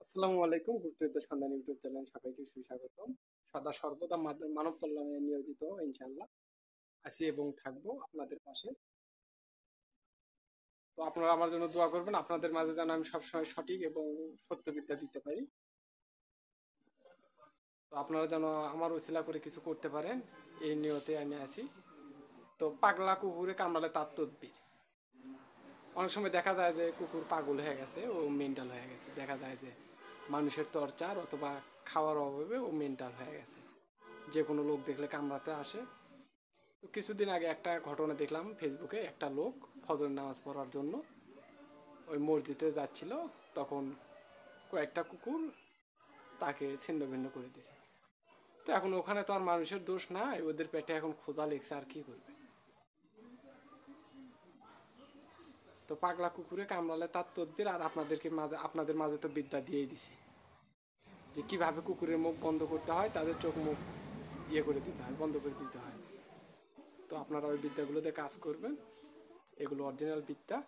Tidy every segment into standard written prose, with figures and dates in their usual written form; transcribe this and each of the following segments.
আসসালামু আলাইকুম। গুপ্তবিদ্যা সন্ধান ইউটিউব চ্যানেল সবাইকে সুস্বাগতম। সদা সর্বদা মানব কল্যাণে নিয়োজিত ইনশাআল্লাহ আছি এবং থাকবো আপনাদের পাশে। তো আপনারা আমার জন্য দোয়া করবেন, আপনাদের মাঝে যেন আমি সবসময় সঠিক এবং সত্যবিদ্যা দিতে পারি। তো আপনারা যেন আমার উছিলা করে কিছু করতে পারেন, এই নিয়তে আমি আছি। তো পাগলা কুকুরে কামড়ালে তার তদবির। অনেক সময় দেখা যায় যে কুকুর পাগল হয়ে গেছে, ও মেন্টাল হয়ে গেছে। দেখা যায় যে মানুষের টর্চার অথবা খাওয়ার অভাবে ও মেন্টাল হয়ে গেছে, যে কোনো লোক দেখলে কামড়াতে আসে। তো কিছুদিন আগে একটা ঘটনা দেখলাম ফেসবুকে, একটা লোক ফজর নামাজ পড়ার জন্য ওই মসজিদে যাচ্ছিল, তখন কয়েকটা কুকুর তাকে ছিন্ন ভিন্ন করে দিছে। তো এখন ওখানে তো আর মানুষের দোষ নাই, ওদের পেটে এখন ক্ষুধা লেগছে, আর কি করবে। তো পাগলা কুকুরে কামড়ালে তার তদবির, আর আপনাদের মাঝে তো বিদ্যা দিয়েই দিছে যে কিভাবে কুকুরের মুখ বন্ধ করতে হয়, তাদের চোখ মুখ ইয়ে করে দিতে হয়, বন্ধ করে দিতে হয়। তো আপনারা ওই বিদ্যাগুলোতে কাজ করবেন, এগুলো অরিজিনাল বিদ্যা।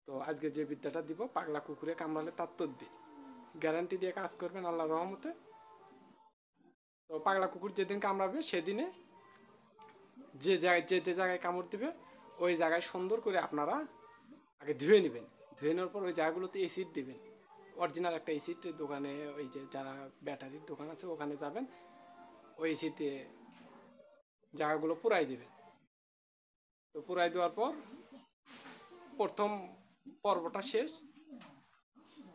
তো আজকে যে বিদ্যাটা দিব, পাগলা কুকুরে কামড়ালে তার তদবির, গ্যারান্টি দিয়ে কাজ করবেন আল্লাহর রহমতে। তো পাগলা কুকুর যেদিন কামড়াবে সেদিনে যে জায়গায় কামড় দিবে, ওই জায়গায় সুন্দর করে আপনারা আগে ধুয়ে নেবেন। ধুয়ে নেওয়ার পর ওই জায়গাগুলোতে এসিড দিবেন, অরিজিনাল একটা এসিড দোকানে, ওই যে যারা ব্যাটারির দোকান আছে ওখানে যাবেন, ওই এসিড দিয়ে জায়গাগুলো পুরাই দিবেন। তো পুরাই দেওয়ার পর প্রথম পর্বটা শেষ।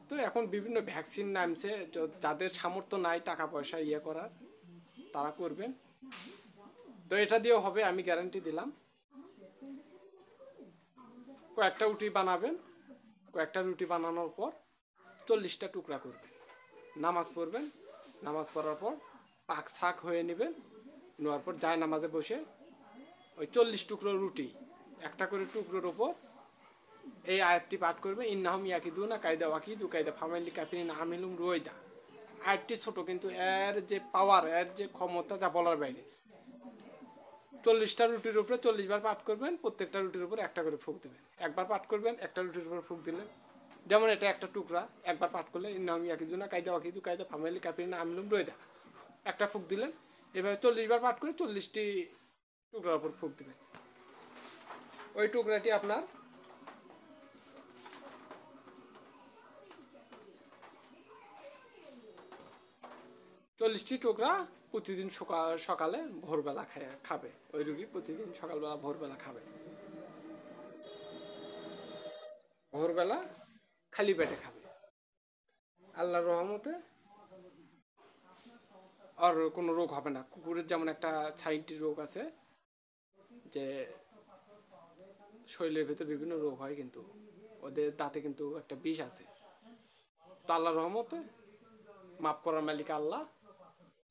তো এখন বিভিন্ন ভ্যাকসিন নামছে, যাদের সামর্থ্য নাই টাকা পয়সা ইয়ে করার, তারা করবেন। তো এটা দিয়েও হবে, আমি গ্যারান্টি দিলাম। কয়েকটা রুটি বানাবেন, কয়েকটা রুটি বানানোর পর 40টা টুকরা করবেন, নামাজ পড়বেন। নামাজ পড়ার পর পাক শাক হয়ে নেবেন, নেওয়ার পর যায় নামাজে বসে ওই 40 টুকরো রুটি একটা করে টুকরোর ওপর এই আয়াতটি পাঠ করবে, ইন্নাহুম ইয়াকিদুনা কায়দা ওয়াকিদু কায়দা ফামাইলি কাফিরিন আমিলুম রুয়াইদা। আয়াতটি ছোট, কিন্তু এর যে পাওয়ার, এর যে ক্ষমতা, যা বলার বাইরে। 40টা রুটির উপরে 40 বার পাঠ করবেন, প্রত্যেকটা রুটির উপর একটা করে ফুঁক দেবেন। একবার পাঠ করবেন, একটা রুটির উপর ফুঁক দিলেন। যেমন এটা একটা টুকরা, একবার পাঠ করলে ইন্নাহুম ইয়াকিদুনা কায়দা ওয়াকিদু কায়দা ফামাইলি কাফিরিন আমিলুম রুয়াইদা, একটা ফুঁক দিলেন। এভাবে 40বার পাঠ করে 40টি টুকরার উপর ফুঁক দিবেন। ওই টুকরাটি আপনার 40টি টুকরা প্রতিদিন সকালে ভোরবেলা খাবে। ওই রুগী প্রতিদিন সকালবেলা ভোরবেলা খাবে, ভোরবেলা খালি পেটে খাবে। আল্লাহর রহমতে আর কোনো রোগ হবে না। কুকুরের যেমন একটা সাইন্টি রোগ আছে, যে শরীরের ভেতর বিভিন্ন রোগ হয়, কিন্তু ওদের দাঁতে কিন্তু একটা বিষ আছে। তো আল্লাহর রহমতে, মাফ করার মালিক আল্লাহ,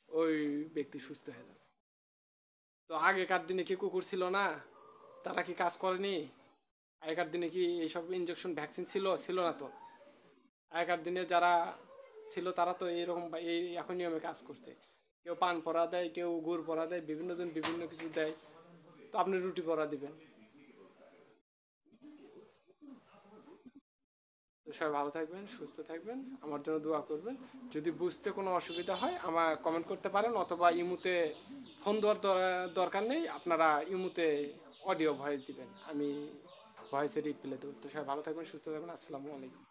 ওই ব্যক্তি সুস্থ হয়ে যাবে। তো আগেকার দিনে কি কুকুর ছিল না? তারা কি কাজ করেনি? আগেকার দিনে কি এইসব ইঞ্জেকশন ভ্যাকসিন ছিল? ছিল না তো। আগেকার দিনে যারা ছিল তারা তো এইরকম এই এখন নিয়মে কাজ করছে। কেউ পান পরা দেয়, কেউ গুড় পরা দেয়, বিভিন্ন জন বিভিন্ন কিছু দেয়। তো আপনি রুটি পরা দিবেন। তো সবাই ভালো থাকবেন, সুস্থ থাকবেন, আমার জন্য দোয়া করবেন। যদি বুঝতে কোনো অসুবিধা হয় আমার কমেন্ট করতে পারেন, অথবা ইমুতে ফোন দেওয়ার দরকার নেই, আপনারা ইমুতে অডিও ভয়েস দিবেন, আমি ভয়েসে রিপ্লাই দেবো। তো সবাই ভালো থাকবেন, সুস্থ থাকবেন। আসসালামু আলাইকুম।